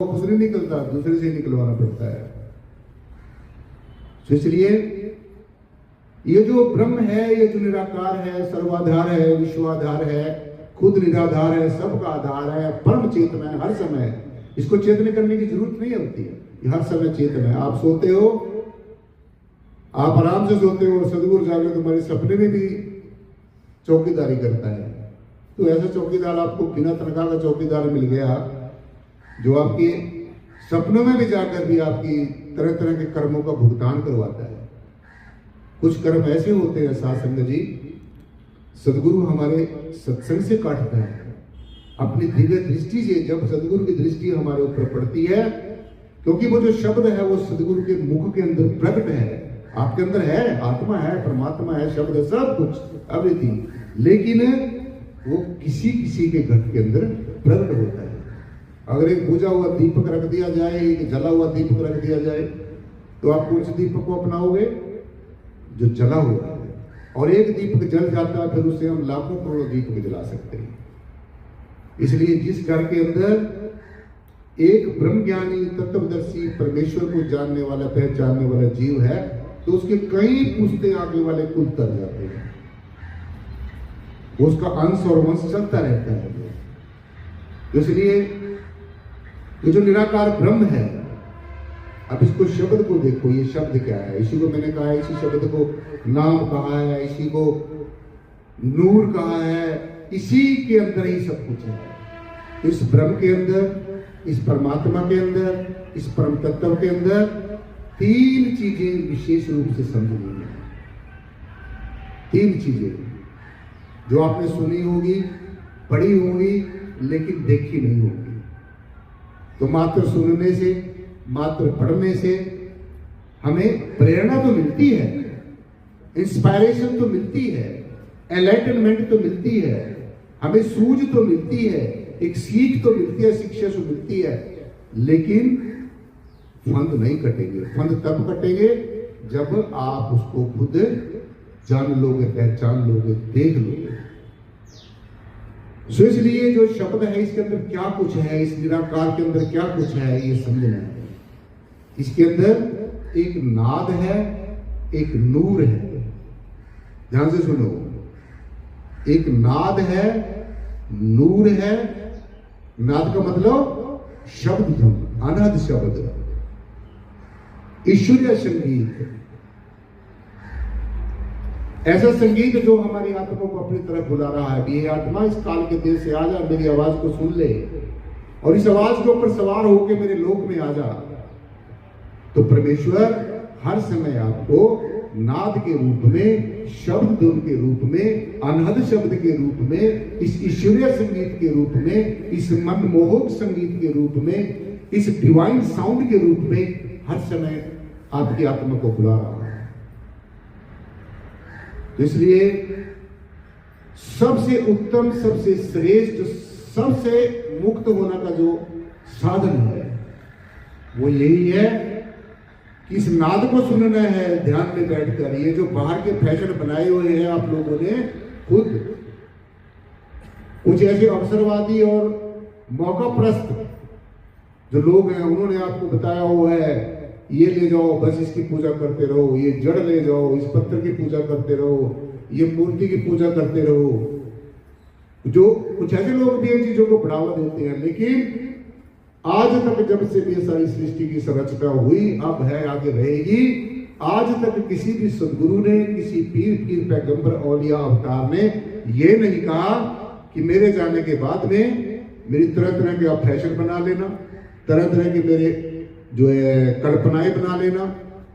खुद नहीं निकलता, दूसरे से निकलवाना पड़ता है। तो इसलिए ये जो ब्रह्म है, ये जो निराकार है, सर्वाधार है, विश्वाधार है, खुद निराधार है, सबका आधार है, परम चेतन है, हर समय इसको चेतन करने की जरूरत नहीं होती है। ये हर समय चेतन है। आप सोते हो, आप आराम से सोते हो और सदगुरु जाके तुम्हारे सपने में भी चौकीदारी करता है। तो ऐसा चौकीदार आपको बिना तनख्वाह का चौकीदार मिल गया जो आपके सपनों में भी जाकर भी आपकी तरह तरह के कर्मों का भुगतान करवाता है। कुछ कर्म ऐसे होते हैं साध संगत जी, सदगुरु हमारे सत्संग से काटता है अपनी दिव्य दृष्टि से। जब सदगुरु की दृष्टि हमारे ऊपर पड़ती है, क्योंकि वो जो शब्द है वो सदगुरु के मुख के अंदर प्रकट है, आपके अंदर है, आत्मा है, परमात्मा है, शब्द है, सब कुछ एवरीथिंग, लेकिन वो किसी किसी के घट के अंदर प्रकट होता है। अगर एक बुझा हुआ दीपक रख दिया जाए, एक जला हुआ दीपक रख दिया जाए, तो आप कौन से दीपक को अपनाओगे? जो जला हुआ है। और एक दीपक जल जाता है, फिर उससे हम लाखों करोड़ों दीपक जला सकते हैं। इसलिए जिस घर के अंदर एक ब्रह्मज्ञानी तत्वदर्शी परमेश्वर को जानने वाला, पहचानने वाला जीव है, तो उसके कई पुश्ते आगे वाले कुल तर जाते हैं। उसका अंश और वंश चलता रहता है। इसलिए ये जो निराकार ब्रह्म है, अब इसको शब्द को देखो, ये शब्द क्या है? इसी को मैंने कहा है, इसी शब्द को नाम कहा है, इसी को नूर कहा है, इसी के अंदर ही सब कुछ है। इस ब्रह्म के अंदर, इस परमात्मा के अंदर, इस परम तत्व के अंदर तीन चीजें विशेष रूप से समझनी है। तीन चीजें जो आपने सुनी होगी, पढ़ी होगी, लेकिन देखी नहीं होगी। तो मात्र सुनने से, मात्र पढ़ने से हमें प्रेरणा तो मिलती है, इंस्पायरेशन तो मिलती है, एनलाइटनमेंट तो मिलती है, हमें सूझ तो मिलती है, एक सीख तो मिलती है, शिक्षा तो मिलती है, लेकिन फंद नहीं कटेंगे। फंद तब कटेंगे जब आप उसको खुद जान लोगे, पहचान लोगे, देख लोगे। सो इसलिए जो शब्द है, इसके अंदर क्या कुछ है, इस निराकार के अंदर क्या कुछ है, ये समझना है। इसके अंदर एक नाद है, एक नूर है। ध्यान से सुनो, एक नाद है, नूर है। नाद का मतलब शब्द धुन, अनहद शब्द, ईश्वरीय संगीत, ऐसा संगीत जो हमारी आत्मा को अपनी तरफ बुला रहा है। ये आत्मा इस काल के देश से आ जा, मेरी आवाज को सुन ले और इस आवाज के ऊपर सवार होकर मेरे लोक में आ जा। तो परमेश्वर हर समय आपको नाद के रूप में, शब्द धुन के रूप में, अनहद शब्द के रूप में, इस ईश्वरीय संगीत के रूप में, इस मनमोहक संगीत के रूप में, इस डिवाइन साउंड के रूप में हर समय आपकी आत्मा को बुला रहा है। तो इसलिए सबसे उत्तम, सबसे श्रेष्ठ, सबसे मुक्त होने का जो साधन है वो यही है कि इस नाद को सुनना है ध्यान में बैठकर। ये जो बाहर के फैशन बनाए हुए हैं आप लोगों ने खुद, कुछ ऐसे अवसरवादी और मौकाप्रस्त जो लोग हैं, उन्होंने आपको बताया हुआ है ये ले जाओ, बस इसकी पूजा करते रहो, ये जड़ ले जाओ, इस पत्थर की पूजा करते रहो, ये मूर्ति की पूजा करते रहो। जो कुछ ऐसे लोग भी इन चीजों को बढ़ावा देते हैं, लेकिन आज तक जब से ये सारी सृष्टि की संरचना हुई, अब है, आगे रहेगी, आज तक किसी भी सदगुरु ने, किसी पीर पैगंबर औलिया अवतार ने ये नहीं कहा कि मेरे जाने के बाद में मेरी तरह तरह के आप फैशन बना लेना, तरह तरह के मेरे जो है कल्पनाएं बना लेना,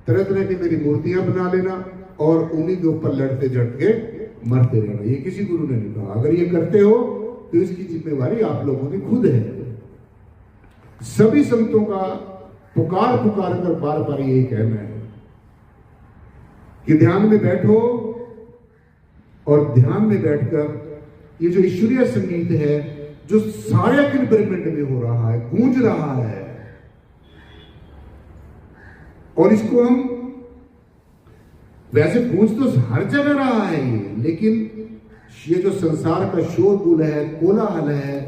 तरह तरह की मेरी मूर्तियां बना लेना और उन्हीं के ऊपर लड़ते झड़ते मरते रहना। ये किसी गुरु ने नहीं कहा। अगर ये करते हो तो इसकी जिम्मेवारी आप लोगों की खुद है। सभी संतों का पुकार पुकार कर बार बार यही कहना है कि ध्यान में बैठो और ध्यान में बैठकर ये जो ईश्वरीय संगीत है, जो सारे अखिल ब्रह्मांड में हो रहा है, गूंज रहा है, और इसको हम वैसे गूंज तो हर जगह रहा है ये, लेकिन ये जो संसार का शोरगुल है, कोलाहल है,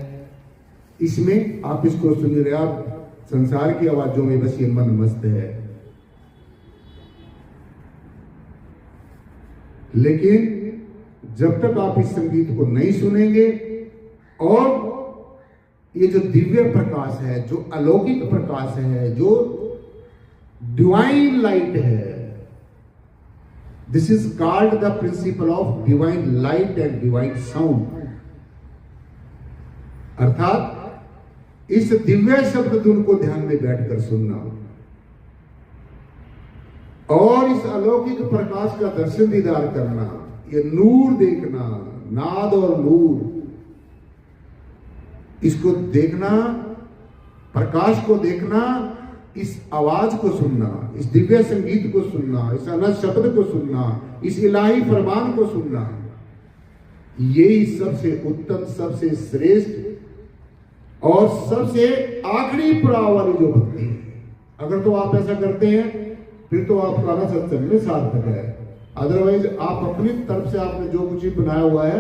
इसमें आप इसको सुन रहे, आप संसार की आवाजों में बस ये मन मस्त है। लेकिन जब तक आप इस संगीत को नहीं सुनेंगे और ये जो दिव्य प्रकाश है, जो अलौकिक प्रकाश है, जो डिवाइन लाइट है, this is called the principle of divine light and divine sound. अर्थात इस दिव्य शब्द धुन को ध्यान में बैठकर सुनना और इस अलौकिक प्रकाश का दर्शन दीदार करना, ये नूर देखना, नाद और नूर, इसको देखना, प्रकाश को देखना, इस आवाज को सुनना, इस दिव्य संगीत को सुनना, इस अनंत शब्द को सुनना, इस इलाही फरमान को सुनना, यही सबसे उत्तम, सबसे श्रेष्ठ और सबसे आखिरी पड़ाव वाली जो भक्ति है। अगर तो आप ऐसा करते हैं फिर तो आपका ना सत्संग में सार्थक है। अदरवाइज आप अपनी तरफ से आपने जो कुछ भी बनाया हुआ है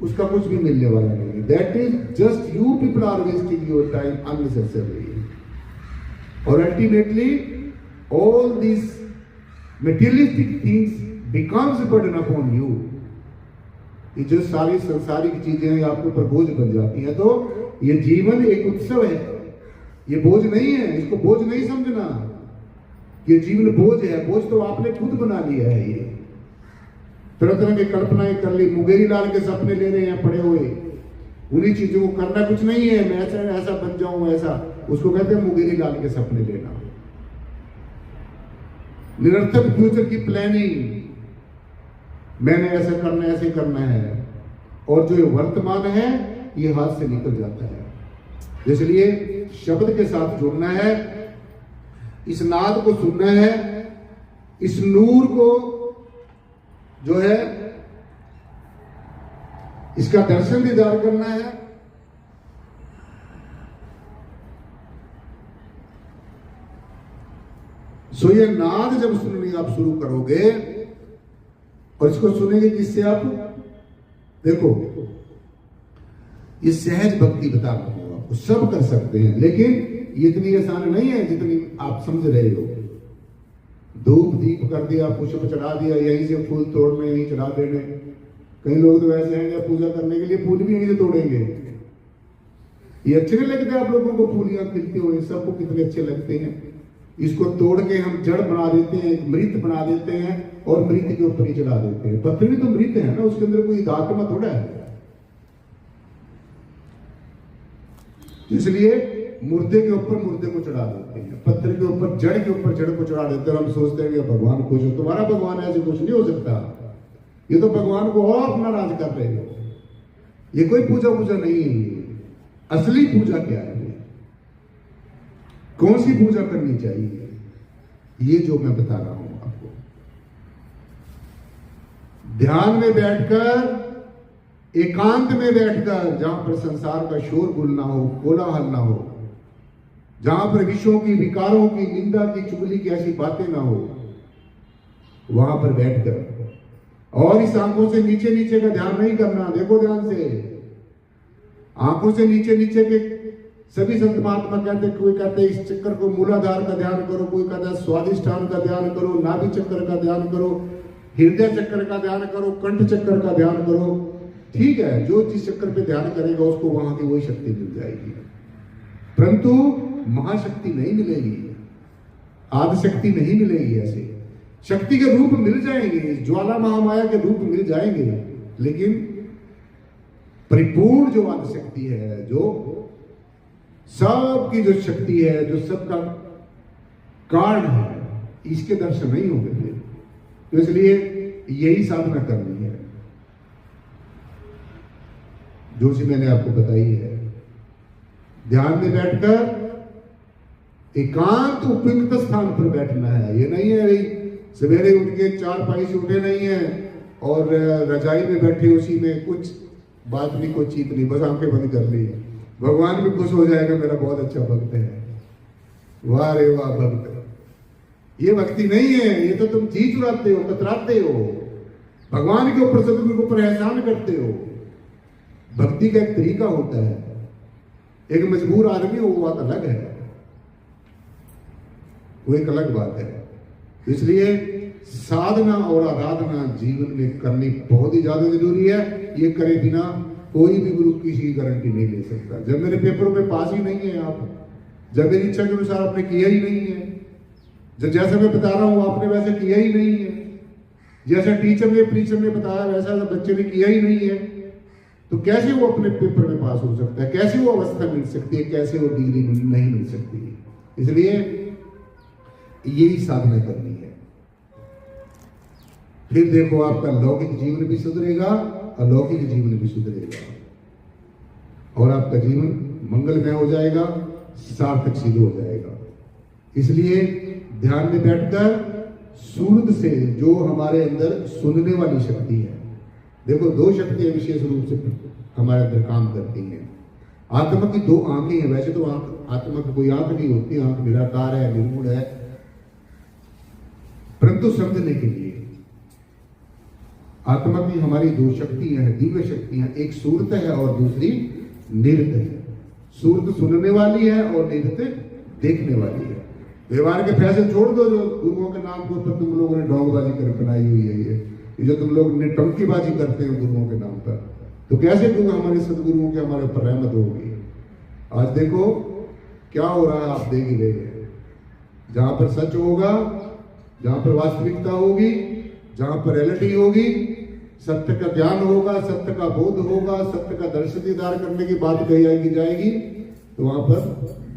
उसका कुछ भी मिलने वाला नहीं है। That is just you people are wasting your time unnecessarily और ultimately all this materialistic things becomes burden upon you. ये जो सारी संसारिक चीजें हैं आपके ऊपर बोझ बन जाती हैं। तो ये जीवन एक उत्सव है, ये बोझ नहीं है, इसको बोझ नहीं समझना। ये जीवन बोझ है, बोझ तो आपने खुद बना लिया है। ये तरह तरह की कल्पनाएं कर ली, मुंगेरी लाल के सपने ले रहे हैं पड़े हुए, उन्हीं चीजों को करना कुछ नहीं है। मैं ऐसा बन जाऊं, ऐसा, उसको कहते हैं मुंगेरी लाल के सपने लेना। निरर्थक फ्यूचर की प्लानिंग, मैंने ऐसा करना है, ऐसे करना है, और जो वर्तमान है ये हाथ से निकल जाता है। इसलिए शब्द के साथ जुड़ना है, इस नाद को सुनना है, इस नूर को जो है इसका दर्शन दीदार करना है। सो ये नाद जब सुननी आप शुरू करोगे और इसको सुनेंगे जिससे आप देखो, ये सहज भक्ति बता रहा हूं आपको, सब कर सकते हैं, लेकिन ये इतनी आसान नहीं है जितनी आप समझ रहे हो। धूप दीप कर दिया, पुष्प चढ़ा दिया, यहीं से फूल तोड़ने, यहीं चढ़ा देने। कई लोग तो ऐसे हैं पूजा करने के लिए फूल भी यहीं से तोड़ेंगे। ये अच्छे नहीं लगते आप लोगों को फूलियां खिलते हुए, सबको कितने अच्छे लगते हैं। इसको तोड़ के हम जड़ बना देते हैं, मृत बना देते हैं और मृत के ऊपर ही चढ़ा देते हैं। पत्थर भी तो मृत है ना, उसके अंदर कोई धात्मा थोड़ा है। इसलिए मुर्दे के ऊपर मुर्दे को चढ़ा देते हैं, पत्थर के ऊपर जड़ के ऊपर जड़ को चढ़ा देते हैं। हम सोचते हैं कि भगवान खुश हो। तुम्हारा भगवान ऐसे कुछ नहीं हो सकता। ये तो भगवान को और नाराज कर रहे हो। ये कोई पूजा नहीं है। असली पूजा क्या है? कौन सी पूजा करनी चाहिए? ये जो मैं बता रहा हूं आपको। ध्यान में बैठकर, एकांत में बैठकर, जहां पर संसार का शोरगुल ना हो, कोलाहल ना हो, जहां पर विषयों की, विकारों की, निंदा की, चुगली की ऐसी बातें ना हो, वहां पर बैठकर, और इस आंखों से नीचे नीचे का ध्यान नहीं करना। देखो ध्यान से, आंखों से नीचे नीचे के सभी संत महात्मा कहते, कोई कहते इस चक्कर को मूलाधार का ध्यान करो, कोई कहता है स्वादिष्ठान का ध्यान करो, नाभि चक्कर का ध्यान करो, हृदय चक्कर का ध्यान करो, कंठ चक्कर का ध्यान करो। ठीक है, जो जिस चक्कर पे ध्यान करेगा उसको वहां की वही शक्ति मिल जाएगी, परंतु महाशक्ति नहीं मिलेगी, आदिशक्ति नहीं मिलेगी। ऐसे शक्ति के रूप मिल जाएंगे, ज्वाला महामाया के रूप मिल जाएंगे, लेकिन परिपूर्ण जो आदिशक्ति है, जो सबकी जो शक्ति है, जो सबका कारण है, इसके दर्शन नहीं होंगे। तो इसलिए यही साधना करनी है जो सी मैंने आपको बताई है। ध्यान में बैठकर एकांत उपयुक्त स्थान पर बैठना है। ये नहीं है भाई सवेरे उठ के चारपाई से उठे नहीं है और रजाई में बैठे उसी में कुछ बात नहीं, कोई चीत नहीं, बस आंखें बंद कर ली, भगवान भी खुश हो जाएगा, मेरा बहुत अच्छा भक्त है, वाह रे वाह भक्त। ये भक्ति नहीं है, ये तो तुम जी चुराते हो, कतराते हो, भगवान के ऊपर, सदगुरु के ऊपर एहसान करते हो। भक्ति का एक तरीका होता है, एक मजबूर आदमी हो वो बात अलग है, वो एक अलग बात है। इसलिए साधना और आराधना जीवन में करनी बहुत ही ज्यादा जरूरी है। ये करे बिना कोई भी गुरु किसी की गारंटी नहीं ले सकता। जब मेरे पेपर में पास ही नहीं है आप, जब मेरी इच्छा के अनुसार आपने किया ही नहीं है, जब जैसा मैं बता रहा हूं आपने वैसे किया ही नहीं है, जैसा टीचर ने बताया वैसा बच्चे ने किया ही नहीं है, तो कैसे वो अपने पेपर में पास हो सकता है? कैसे वो अवस्था मिल सकती है? कैसे वो डिग्री नहीं मिल सकती? इसलिए यही साधना करनी है। फिर देखो आपका लौकिक जीवन भी सुधरेगा, अलौकिक जीवन भी सुधरेगा, और आपका जीवन मंगलमय हो जाएगा, सार्थक सिद्ध हो जाएगा। इसलिए ध्यान में बैठकर सूरत से जो हमारे अंदर सुनने वाली शक्ति है, देखो दो शक्तियां विशेष रूप से हमारे अंदर काम करती हैं। आत्मा की दो आंखें हैं। वैसे तो आत्मा की कोई आंख नहीं होती, आंख निराकार है, निर्गुण है, परंतु समझने के लिए आत्मा की हमारी दो शक्तियां हैं, दिव्य शक्तियां, एक सूरत है और दूसरी निरत है। सूरत सुनने वाली है और निरत देखने वाली है। व्यवहार के फैसले छोड़ दो जो गुरुओं के नाम के ऊपर तुम लोगों ने ढोंगबाजी कर बनाई हुई है, ये जो तुम लोग टंकीबाजी करते हो गुरुओं के नाम पर, तो कैसे गुरु हमारे सदगुरुओं के हमारे ऊपर रहमत होगी? आज देखो क्या हो रहा है, आप देख ही रहे हैं। जहां पर सच होगा, जहां पर वास्तविकता होगी, जहां पर रियलिटी होगी, सत्य का ज्ञान होगा, सत्य का बोध होगा, सत्य का दर्शन दीदार करने की बात कही जाएगी, तो वहां पर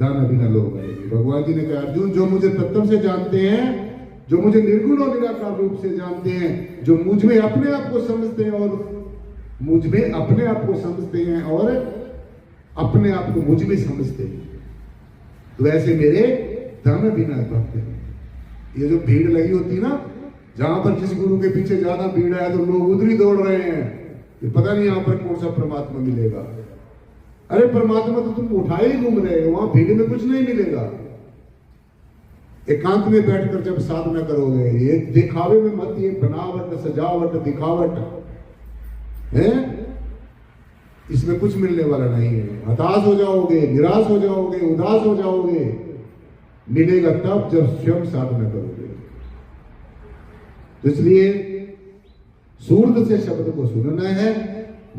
दाना बिना लोग आएंगे। भगवान जी ने कहा, अर्जुन जो मुझे तत्व से जानते हैं, जो मुझे निर्गुण और निराकार रूप से जानते हैं, जो मुझ में अपने आप को समझते हैं और मुझ में अपने आप को समझते हैं और अपने आप को मुझ में समझते हैं, तो ऐसे मेरे दाना बिना भक्त हैं। ये जो भीड़ लगी होती है ना, जहां पर जिस गुरु के पीछे ज्यादा भीड़ है तो लोग उधर ही दौड़ रहे हैं, ये पता नहीं यहां पर कौन सा परमात्मा मिलेगा। अरे परमात्मा तो तुम उठाए ही घूम रहे हो, वहां भीड़ में कुछ नहीं मिलेगा। एकांत में बैठकर जब साधना करोगे, ये दिखावे में मत, ये बनावट सजावट दिखावट है, इसमें कुछ मिलने वाला नहीं है। हताश हो जाओगे, निराश हो जाओगे, उदास हो जाओगे। मिलेगा तब जब स्वयं साधना करोगे। तो इसलिए सूरत से शब्द को सुनना है,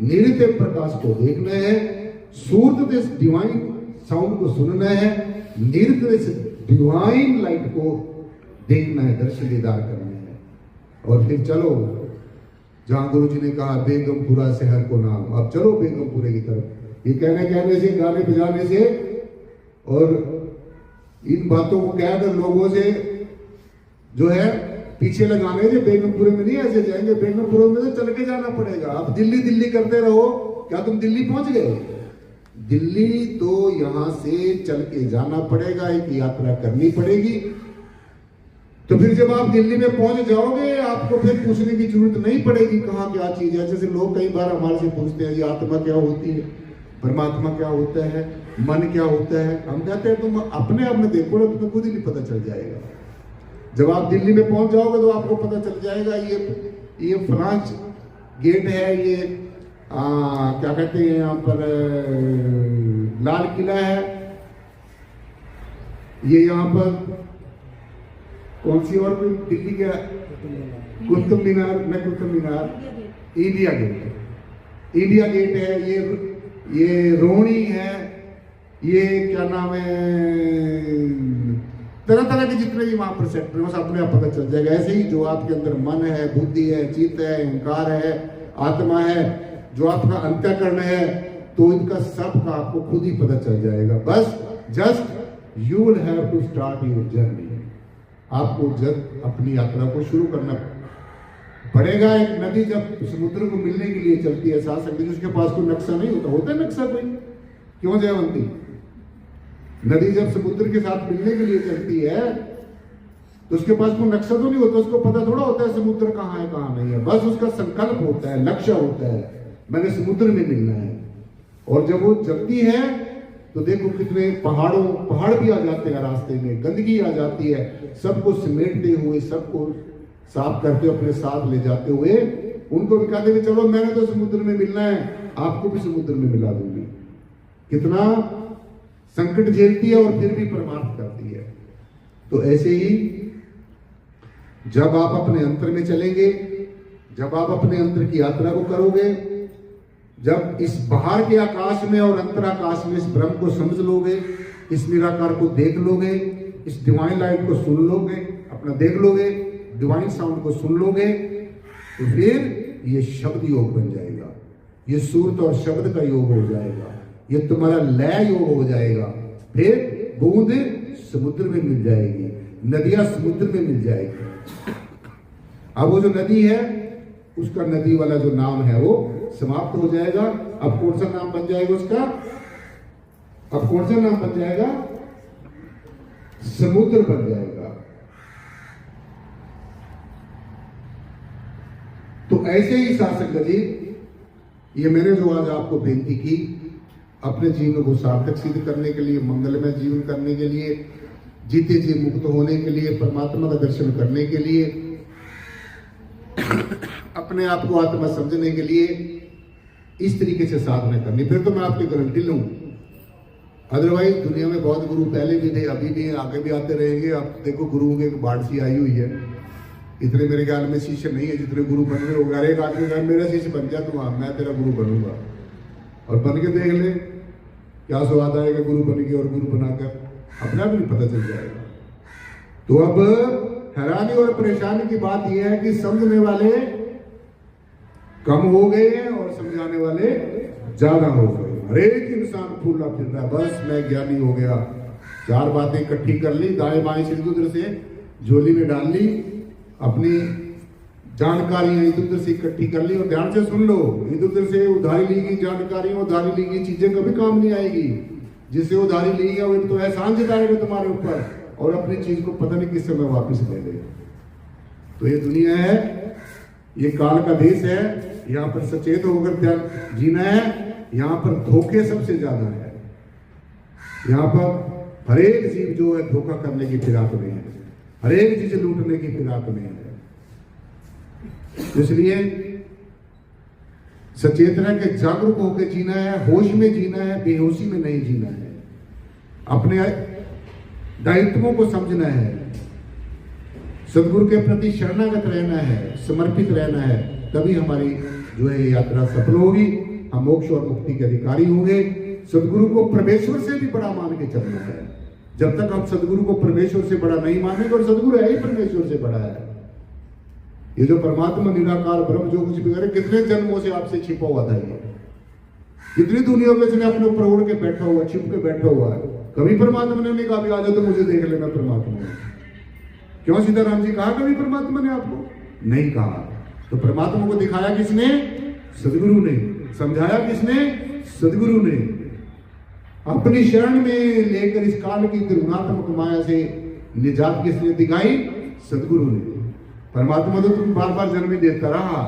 निरत प्रकाश को देखना है, सूरत से डिवाइन साउंड को सुनना है, निरत से डिवाइन लाइट को देखना है, दर्शन दीदार करना है। और फिर चलो जहां गुरु जी ने कहा बेगमपुरा शहर को नाम, अब चलो बेगमपुरे की तरफ। ये कहने से, गाने बजाने से और इन बातों को कहकर लोगों से जो है पीछे लगाने से बेगमपुरे में नहीं ऐसे जाएंगे। बेगमपुरे में तो चल के जाना पड़ेगा। अब दिल्ली करते रहो, क्या तुम दिल्ली पहुंच गए? दिल्ली तो यहां से चल के जाना पड़ेगा, एक यात्रा करनी पड़ेगी। तो फिर जब आप दिल्ली में पहुंच जाओगे, आपको फिर पूछने की जरूरत नहीं पड़ेगी कहाँ क्या चीज है। जैसे लोग कई बार हमारे से पूछते हैं, ये आत्मा क्या होती है, परमात्मा क्या होता है, मन क्या होता है। हम कहते हैं तुम अपने आप में देखो ना, तुम्हें खुद ही नहीं पता चल जाएगा। जब आप दिल्ली में पहुंच जाओगे तो आपको पता चल जाएगा ये फ्रांस गेट है, ये क्या कहते हैं यहाँ पर लाल किला है, ये यहाँ पर कौन सी और कोई दिल्ली का कुतुब मीनार, न कुतुब मीनार, इंडिया गेट है, ये रोहिणी है, ये क्या नाम है, तरह तरह के जितने भी वहां पर सेक्टर है, अपने आप पता चल जाएगा। ऐसे ही जो आपके अंदर मन है, बुद्धि है, चित्त है, अहंकार है, आत्मा है, जो आपका अंतःकरण है, तो इनका सब का आपको खुद ही पता चल जाएगा। बस just you will have to start your journey. आपको जब अपनी यात्रा को शुरू करना पड़ेगा। एक नदी जब समुद्र को मिलने के लिए चलती है, साथ सकती है, उसके पास कोई नक्शा नहीं होता है नक्शा कोई? क्यों जयवंती? नदी जब समुद्र के साथ मिलने के लिए चलती है तो उसके पास कोई नक्शा तो नहीं होता, उसको पता थोड़ा होता है समुद्र कहाँ है कहाँ नहीं है। बस उसका संकल्प होता है, लक्ष्य होता है, मैंने समुद्र में मिलना है। और जब वो चलती है तो देखो कितने पहाड़ भी आ जाते हैं रास्ते में, गंदगी आ जाती है, सबको समेटते हुए, सबको साफ करते हुए, अपने साथ ले जाते हुए, उनको भी कहते हुए चलो मैंने तो समुद्र में मिलना है, आपको भी समुद्र में मिला दूंगी। कितना संकट झेलती है और फिर भी परमार्थ करती है। तो ऐसे ही जब आप अपने अंतर में चलेंगे, जब आप अपने अंतर की यात्रा को करोगे, जब इस बाहर के आकाश में और अंतराकाश में इस ब्रह्म को समझ लोगे, इस निराकार को देख लोगे, इस डिवाइन लाइट को सुन लोगे, अपना देख लोगे, डिवाइन साउंड को सुन लोगे, तो फिर ये शब्द योग बन जाएगा, ये सूरत और शब्द का योग हो जाएगा, ये तुम्हारा लय योग हो जाएगा। फिर बूंद समुद्र में मिल जाएगी, नदियां समुद्र में मिल जाएगी। अब वो जो नदी है, उसका नदी वाला जो नाम है वो समाप्त हो जाएगा। अब कौन सा नाम बन जाएगा उसका? अब कौन सा नाम बन जाएगा? समुद्र बन जाएगा। तो ऐसे ही शासक जी, ये मैंने जो आज आपको बेनती की, अपने जीवन को सार्थक सिद्ध करने के लिए, मंगलमय जीवन करने के लिए, जीते जी मुक्त होने के लिए, परमात्मा का दर्शन करने के लिए, अपने आप को आत्मा समझने के लिए इस तरीके से साधना करनी, फिर तो मैं आपकी गारंटी लूं। अदरवाइज दुनिया में बहुत गुरु पहले भी थे, अभी भी, आगे भी आते रहेंगे। अब देखो गुरुओं की एक बाढ़ सी आई हुई है, इतने मेरे ख्याल में शिष्य नहीं है जितने गुरु बन गए होगा। एक आदमी कहा मेरा शिष्य बन जा तू, मैं तेरा गुरु बनूंगा, और बन के देख ले क्या स्वाद आएगा गुरु बन के और गुरु बनाकर, अपने आप ही पता चल जाएगा। तो अब हैरानी और परेशानी की बात यह है कि समझने वाले कम हो गए हैं और समझाने वाले ज्यादा हो गए। हर एक इंसान फूला फिर रहा है, बस मैं ज्ञानी हो गया, चार बातें इकट्ठी कर ली, दाएं बाएं से इधर से झोली में डाल ली, अपनी जानकारियां इधर उधर से इकट्ठी कर ली। और ध्यान से सुन लो, इधर उधर से उधारी ली गई जानकारियां, उधारी ली गई चीजें कभी काम नहीं आएगी। जिससे उधारी ली है वो तो एहसान जताएगा तुम्हारे ऊपर, और अपनी चीज को पता नहीं किस समय वापिस ले ले। तो ये दुनिया है, ये काल का देश है, यहाँ पर सचेत होकर ध्यान जीना है। यहाँ पर धोखे सबसे ज्यादा है, यहाँ पर हर एक जीव जो है धोखा करने की फिराक में है, हर एक चीज लूटने की फिराक में है। इसलिए सचेत रह के जागरूक होकर जीना है, होश में जीना है, बेहोशी में नहीं जीना है। अपने दायित्वों को समझना है, सदगुरु के प्रति शरणागत रहना है, समर्पित रहना है, तभी हमारी जो है यात्रा सफल होगी, हम मोक्ष और मुक्ति के अधिकारी होंगे। सदगुरु को परमेश्वर से भी बड़ा मान के चलना है। जब तक हम सदगुरु को परमेश्वर से बड़ा नहीं मानेंगे, और सदगुरु है ही परमेश्वर से बड़ा है। ये जो परमात्मा निराकार ब्रह्म जो कुछ भी करे, कितने जन्मों से आपसे छिपा हुआ था, ये कितनी दुनिया में इसने अपने ऊपर उड़ के बैठा हुआ, छिप के बैठा हुआ है। कभी परमात्मा ने नहीं कहा भी आ जाओ तो मुझे देख लेना परमात्मा ने। क्यों सीताराम जी कहा कभी परमात्मा ने आपको? नहीं कहा। तो परमात्मा को दिखाया किसने? सदगुरु ने। समझाया किसने? सदगुरु ने। अपनी शरण में लेकर इस काल की करुणात्मक माया से निजात किसने दिखाई? सदगुरु ने। परमात्मा तो तुम बार बार जन्म ही देता रहा,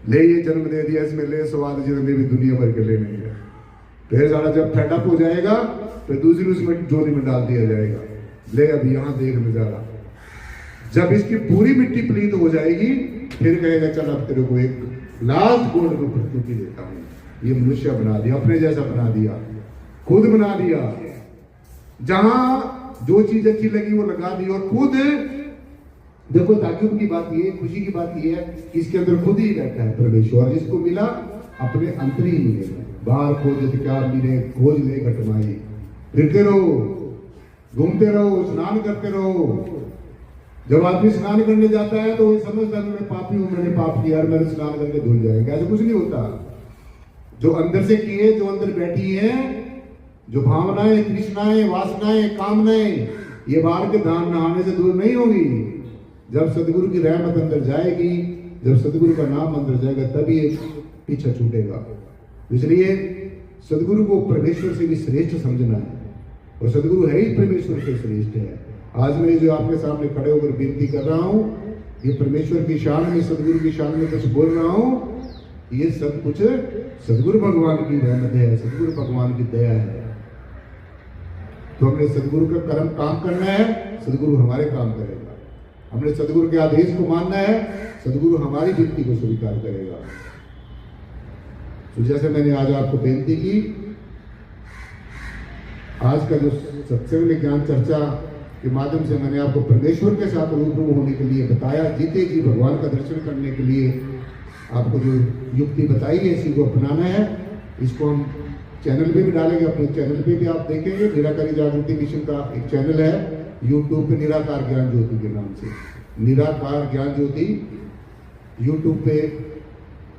ले ये जन्म दे दिया, इसमें ले स्वाद जितने भी दुनिया भर के लेने हैं। फिर सारा जब फेडअप हो जाएगा फिर दूसरी उसमें जोड़ी में डाल दिया जाएगा, ले अब यहां देख नजारा। जब इसकी पूरी मिट्टी प्लीत हो जाएगी फिर कहेगा चल अब तेरे को एक लास्ट गोल्ड में प्रस्तुति देता हूं। ये मनुष्य बना दिया, अपने जैसा बना दिया, खुद बना दिया, जहां जो चीज अच्छी लगी वो लगा दी, और खुद देखो ताज्जुब की बात ये, खुशी की बात ये है कि इसके अंदर खुद ही बैठा है परमेश्वर। जिसको मिला अपने अंतर ही मिलेगा। बाहर खोज क्या मिले, खोज ले घटमाई, फिरते रहो, घूमते रहो, स्नान करते रहो। जब आदमी स्नान करने जाता है तो वो समझता है मैं पापी हूं, मैंने पाप किया, मैंने स्नान करके धुल जाएगा। ऐसा कुछ नहीं होता। जो अंदर से किए, जो अंदर बैठी है, जो भावनाएं, तृष्णाएं, वासनाएं, कामनाएं, ये बाहर के दान नहाने से दूर नहीं होगी। जब सदगुरु की रहमत अंदर जाएगी, जब सदगुरु का नाम अंदर जाएगा, तभी ये पीछा छूटेगा। इसलिए सदगुरु को परमेश्वर से भी श्रेष्ठ समझना है, और सदगुरु है ही परमेश्वर से श्रेष्ठ है। आज मैं जो आपके सामने खड़े होकर विनती कर रहा हूं, ये परमेश्वर की शान में, सदगुरु की शान में कुछ बोल रहा हूं, ये सब कुछ सदगुरु भगवान की रहमत है, सदगुरु भगवान की दया है। तो हमने सदगुरु का कर्म काम करना है, सदगुरु हमारे काम करेगा। हमने सदगुरु के आदेश को मानना है, सदगुरु हमारी विनती को स्वीकार करेगा। तो जैसे मैंने आज आपको बेनती की, आज का जो सत्संग में ज्ञान चर्चा के माध्यम से मैंने आपको परमेश्वर के साथ रूबरू होने के लिए बताया, जीते जी भगवान का दर्शन करने के लिए आपको जो युक्ति बताई है इसी को अपनाना है। इसको हम चैनल पे भी डालेंगे, अपने चैनल पे भी आप देखेंगे। निराकारी जागृति मिशन का एक चैनल है यूट्यूब पे, निराकार ज्ञान ज्योति के नाम से, निराकार ज्ञान ज्योति यूट्यूब पे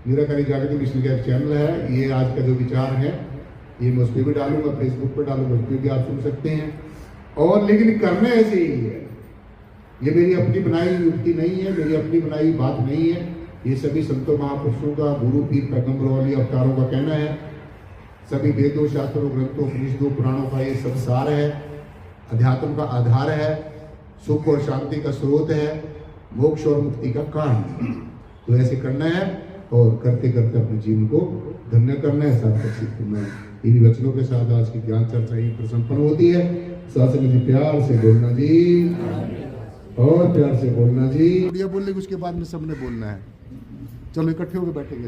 निराकारी जागृति मिशन का एक चैनल है। ये आज का जो विचार है ये मैं उस पर भी डालूंगा, फेसबुक पर डालूंगा, उस पर भी आप सुन सकते हैं। और लेकिन करना ऐसे ही है, ये मेरी अपनी बनाई युक्ति नहीं है, मेरी अपनी बनाई बात नहीं है, ये सभी संतों महापुरुषों का, गुरु पीर पैगंबरों वाली अवतारों का कहना है। सभी वेदों, शास्त्रों, ग्रंथों, उपनिषदों, पुराणों का ये सब सार है, अध्यात्म का आधार है, सुख और शांति का स्रोत है, मोक्ष और मुक्ति का कारण। तो ऐसे करना है और करते करते अपने जीवन को धन्य करना है, सार्थक सिद्ध करना है। इन्हीं वचनों के साथ आज की ज्ञान चर्चा ही संपन्न होती है। शासन जी प्यार से बोलना जी, और प्यार से बोलना जी। बोलने के उसके बाद में सबने बोलना है। चलो इकट्ठे होकर बैठेंगे।